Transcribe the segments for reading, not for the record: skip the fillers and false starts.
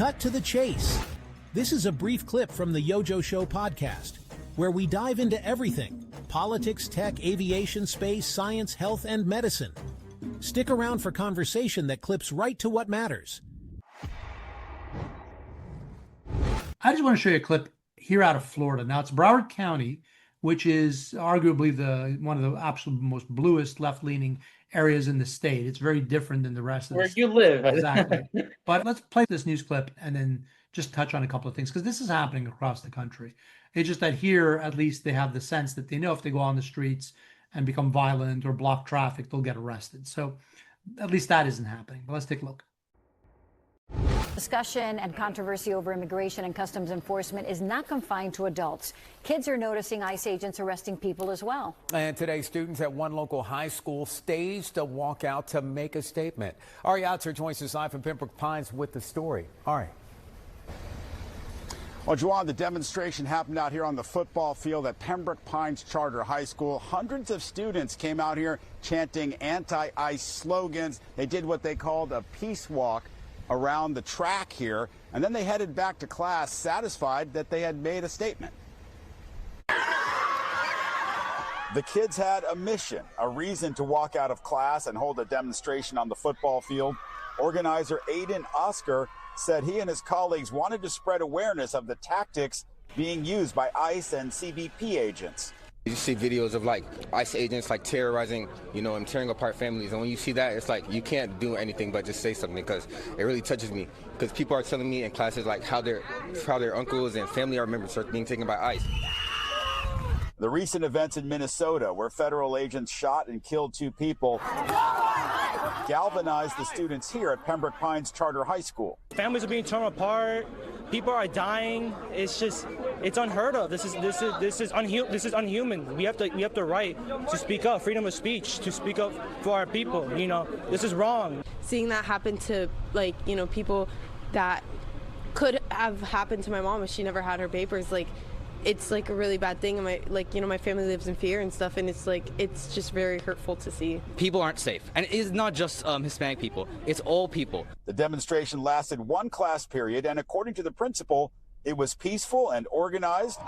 Cut to the chase. This is a brief clip from the YoJoeShow podcast, where we dive into everything: politics, tech, aviation, space, science, health, and medicine. Stick around for conversation that clips right to what matters. I just want to show you a clip here out of Florida. Now, it's Broward County, which is arguably one of the absolute most bluest left-leaning areas in the state. It's very different than the rest of where the you live. Exactly. But let's play this news clip and then just touch on a couple of things, because this is happening across the country. It's just that here, at least, they have the sense that they know if they go on the streets and become violent or block traffic, they'll get arrested. So at least that isn't happening. But let's take a look. Discussion and controversy over immigration and customs enforcement is not confined to adults. Kids are noticing ICE agents arresting people as well. And today, students at one local high school staged a walkout to make a statement. Ari Outzer joins us live from Pembroke Pines with the story. Ari. Well, Juwan, the demonstration happened out here on the football field at Pembroke Pines Charter High School. Hundreds of students came out here chanting anti-ICE slogans. They did what they called a peace walk around the track here, and then they headed back to class, satisfied that they had made a statement. The kids had a mission, a reason to walk out of class and hold a demonstration on the football field. Organizer Aiden Oscar said he and his colleagues wanted to spread awareness of the tactics being used by ICE and CBP agents. You see videos of like ICE agents like terrorizing, and tearing apart families. And when you see that, it's like you can't do anything but just say something, because it really touches me. Because people are telling me in classes like how their uncles and family members are being taken by ICE. The recent events in Minnesota, where federal agents shot and killed 2 people, galvanized the students here at Pembroke Pines Charter High School. Families are being torn apart. People are dying. It's unheard of. This is unhuman. We have the right to speak up, freedom of speech, to speak up for our people. This is wrong. Seeing that happen to people that could have happened to my mom if she never had her papers, it's like a really bad thing. And my family lives in fear and stuff, and it's just very hurtful to see. People aren't safe, and it is not just Hispanic people, it's all people. The demonstration lasted 1 class period, and according to the principal, it was peaceful and organized,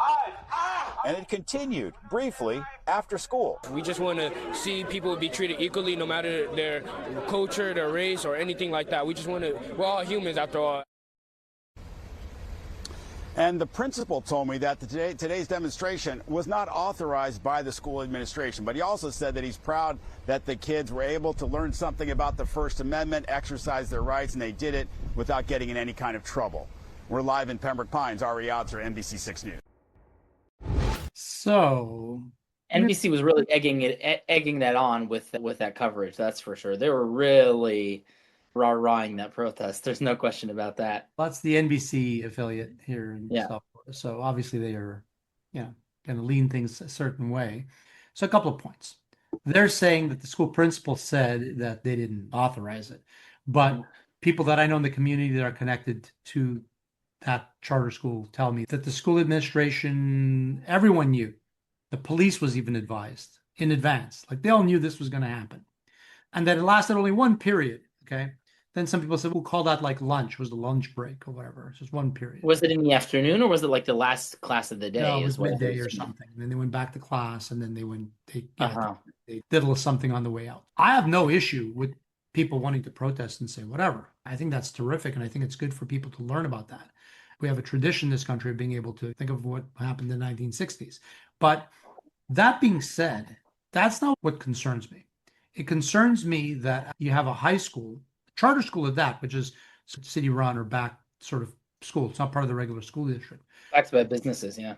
and it continued briefly after school. We just want to see people be treated equally, no matter their culture, their race, or anything like that. We're all humans after all. And the principal told me that today's demonstration was not authorized by the school administration, but he also said that he's proud that the kids were able to learn something about the First Amendment, exercise their rights, and they did it without getting in any kind of trouble. We're live in Pembroke Pines. Ari Outzer, NBC 6 News. So NBC was really egging that on with that coverage. That's for sure. They were really rah-rahing that protest. There's no question about that. That's the NBC affiliate here in South Florida. So obviously they are, going to lean things a certain way. So a couple of points. They're saying that the school principal said that they didn't authorize it, but people that I know in the community that are connected to that charter school tell me that the school administration, everyone knew. The police was even advised in advance. They all knew this was going to happen. And that it lasted only 1 period, okay? Then some people said, we'll call that lunch, was the lunch break or whatever. It's just 1 period. Was it in the afternoon, or was it the last class of the day? No, it was midday or something. And then they went back to class, and then they diddle something on the way out. I have no issue with people wanting to protest and say whatever. I think that's terrific, and I think it's good for people to learn about that. We have a tradition in this country of being able to think of what happened in the 1960s. But that being said, that's not what concerns me. It concerns me that you have a high school, charter school at that, which is city-run or back sort of school. It's not part of the regular school district. Backed by businesses, yeah.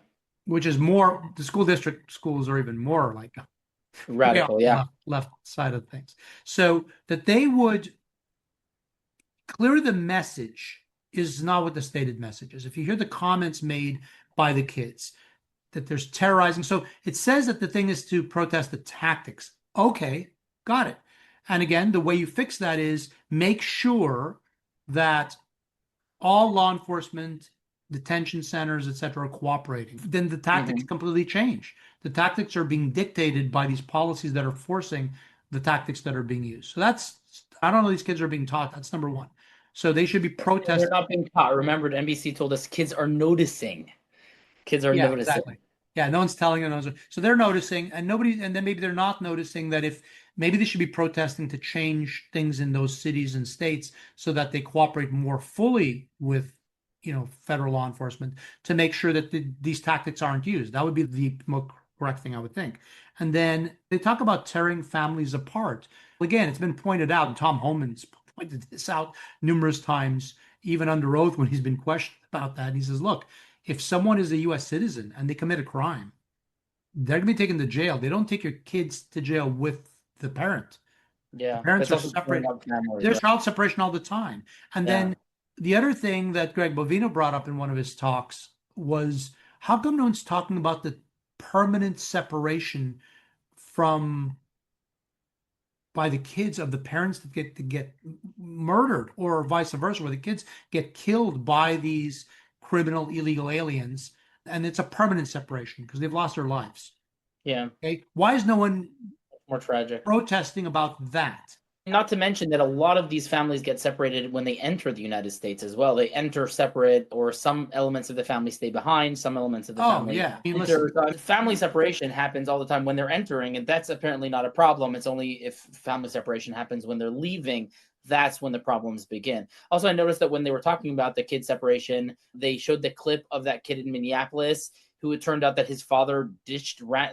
Which is more, the school district schools are even more radical, left side of things. So that they would clear the message is not what the stated message is. If you hear the comments made by the kids, that there's terrorizing. So it says that the thing is to protest the tactics. Okay, got it. And again, the way you fix that is make sure that all law enforcement, detention centers, etc., are cooperating. Then the tactics completely change. The tactics are being dictated by these policies that are forcing the tactics that are being used. So I don't know, these kids are being taught. That's number one. So they should be protesting. They're not being caught. Remember, NBC told us kids are noticing. Kids are noticing. Exactly. Yeah, no one's telling them. So they're noticing, and then maybe they're not noticing that if maybe they should be protesting to change things in those cities and states so that they cooperate more fully with, federal law enforcement to make sure that these tactics aren't used. That would be the more correct thing, I would think. And then they talk about tearing families apart. Again, it's been pointed out, and Tom Homan's pointed this out numerous times, even under oath when he's been questioned about that. And he says, look, if someone is a U.S. citizen and they commit a crime, they're going to be taken to jail. They don't take your kids to jail with the parent. Yeah. The parents are separated. There's child separation all the time. And then the other thing that Greg Bovino brought up in one of his talks was, how come no one's talking about the permanent separation by the kids of the parents that get murdered, or vice versa, where the kids get killed by these criminal illegal aliens, and it's a permanent separation because they've lost their lives. Yeah. Okay. Why is no one more tragic protesting about that? Not to mention that a lot of these families get separated when they enter the United States as well. They enter separate, or some elements of the family stay behind, some elements of the family. Yeah. Family separation happens all the time when they're entering, and that's apparently not a problem. It's only if family separation happens when they're leaving. That's when the problems begin. Also, I noticed that when they were talking about the kid separation, they showed the clip of that kid in Minneapolis who it turned out that his father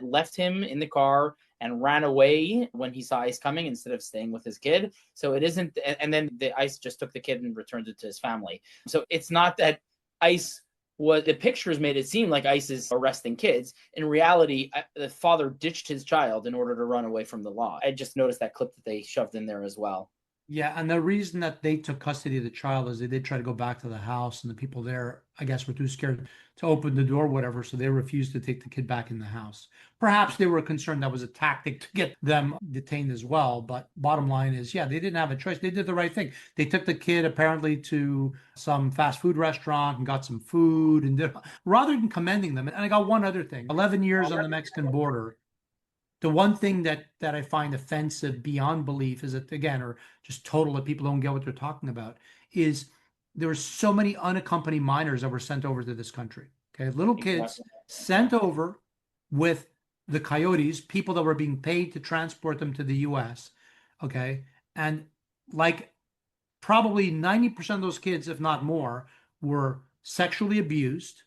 left him in the car and ran away when he saw ICE coming instead of staying with his kid. So it isn't, and then the ICE just took the kid and returned it to his family. So it's not that ICE the pictures made it seem like ICE is arresting kids. In reality, the father ditched his child in order to run away from the law. I just noticed that clip that they shoved in there as well. Yeah, and the reason that they took custody of the child is they did try to go back to the house, and the people there, I guess, were too scared to open the door, whatever, so they refused to take the kid back in the house. Perhaps they were concerned that was a tactic to get them detained as well, but bottom line is, yeah, they didn't have a choice. They did the right thing. They took the kid apparently to some fast food restaurant and got some food, and rather than commending them. And I got one other thing, 11 years on the Mexican border. The one thing that I find offensive beyond belief is that, again, or just total that people don't get what they're talking about, is there were so many unaccompanied minors that were sent over to this country. Okay, little kids sent over with the coyotes, people that were being paid to transport them to the U.S. Okay, and like probably 90% of those kids, if not more, were sexually abused.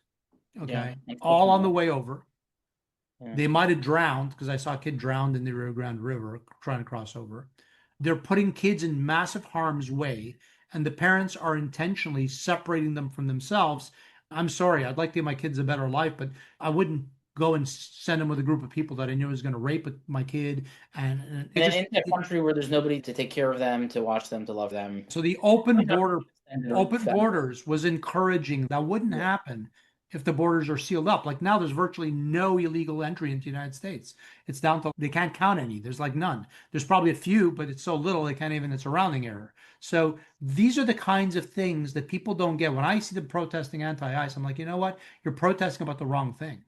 Okay, all on the way over. They might have drowned, because I saw a kid drowned in the Rio Grande River trying to cross over. They're putting kids in massive harm's way, and the parents are intentionally separating them from themselves. I'm sorry, I'd like to give my kids a better life, but I wouldn't go and send them with a group of people that I knew was going to rape my kid. And in a country where there's nobody to take care of them, to watch them, to love them. So the open borders was encouraging. That wouldn't happen if the borders are sealed up. Like now, there's virtually no illegal entry into the United States. It's down to, they can't count any. There's like none. There's probably a few, but it's so little, they can't even, it's a rounding error. So these are the kinds of things that people don't get. When I see them protesting anti-ICE, I'm like, you know what? You're protesting about the wrong thing.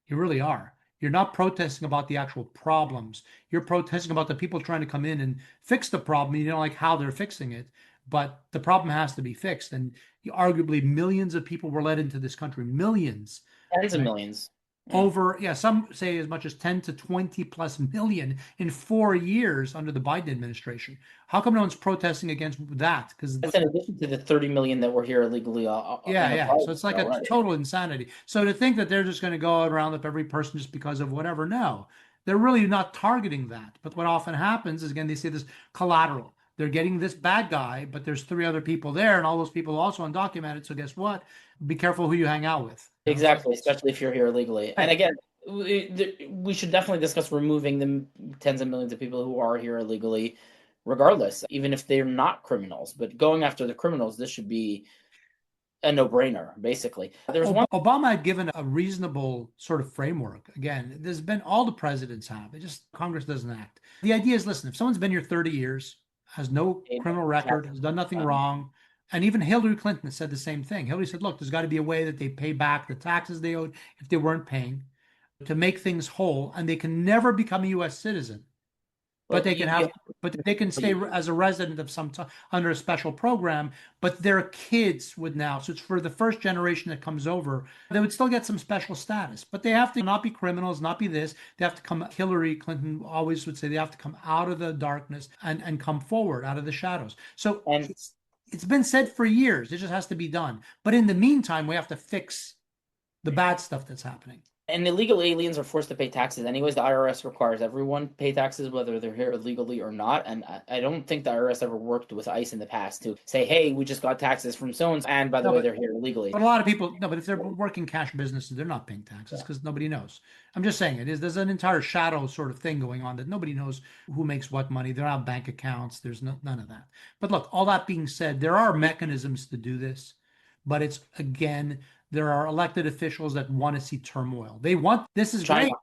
You really are. You're not protesting about the actual problems. You're protesting about the people trying to come in and fix the problem. You don't like how they're fixing it, but the problem has to be fixed. And arguably millions of people were let into this country, millions. Tens of millions. Over, some say as much as 10 to 20 plus million in 4 years under the Biden administration. How come no one's protesting against that? Because that's in addition to the 30 million that were here illegally. So it's like a total insanity. So to think that they're just going to go and round up every person just because of whatever, no. They're really not targeting that. But what often happens is, again, they say this collateral. They're getting this bad guy, but there's 3 other people there, and all those people are also undocumented. So guess what? Be careful who you hang out with. Exactly, especially if you're here illegally. And again, we should definitely discuss removing the tens of millions of people who are here illegally, regardless, even if they're not criminals. But going after the criminals, this should be a no-brainer, basically. Obama had given a reasonable sort of framework. Again, there's been, all the presidents have. It just, Congress doesn't act. The idea is, listen, if someone's been here 30 years, has no criminal record, has done nothing wrong. And even Hillary Clinton said the same thing. Hillary said, look, there's got to be a way that they pay back the taxes they owed if they weren't paying, to make things whole. And they can never become a U.S. citizen, but they can have but they can stay as a resident of some under a special program, but their kids would now. So it's for the first generation that comes over, they would still get some special status, but they have to not be criminals, not be this. They have to come. Hillary Clinton always would say they have to come out of the darkness and come forward out of the shadows. So it's been said for years. It just has to be done. But in the meantime, we have to fix the bad stuff that's happening. And illegal aliens are forced to pay taxes anyways. The IRS requires everyone pay taxes, whether they're here illegally or not. And I don't think the IRS ever worked with ICE in the past to say, hey, we just got taxes from so-and-so, and by the way, they're here illegally. But a lot of people, no, but if they're working cash businesses, they're not paying taxes because nobody knows. I'm just saying there's an entire shadow sort of thing going on that nobody knows who makes what money. There are not bank accounts. There's none of that. But look, all that being said, there are mechanisms to do this, but it's, again, there are elected officials that want to see turmoil. They want, this is China. great.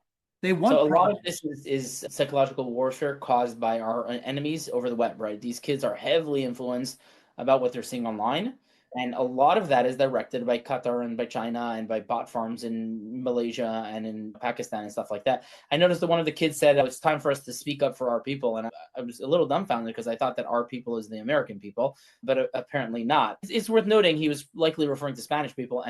They want so a lot of this is psychological warfare caused by our enemies over the web, right? These kids are heavily influenced about what they're seeing online. And a lot of that is directed by Qatar and by China and by bot farms in Malaysia and in Pakistan and stuff like that. I noticed that one of the kids said it's time for us to speak up for our people. And I was a little dumbfounded because I thought that our people is the American people, but apparently not. It's worth noting he was likely referring to Spanish people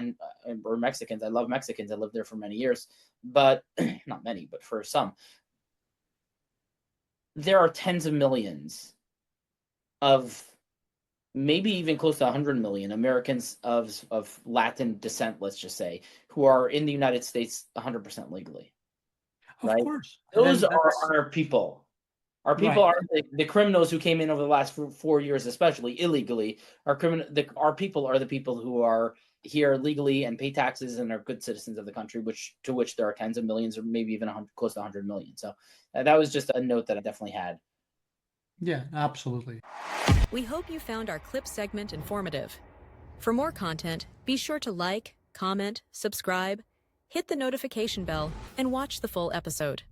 or Mexicans. I love Mexicans. I lived there for many years, but not many, but for some. There are tens of millions of maybe even close to 100 million Americans of Latin descent, let's just say, who are in the United States 100% legally. Of course. Those are our people. Our people are the criminals who came in over the last 4 years, especially illegally. Our people are the people who are here legally and pay taxes and are good citizens of the country, to which there are tens of millions or maybe even close to 100 million. So that was just a note that I definitely had. Yeah, absolutely. We hope you found our clip segment informative. For more content, be sure to like, comment, subscribe, hit the notification bell, and watch the full episode.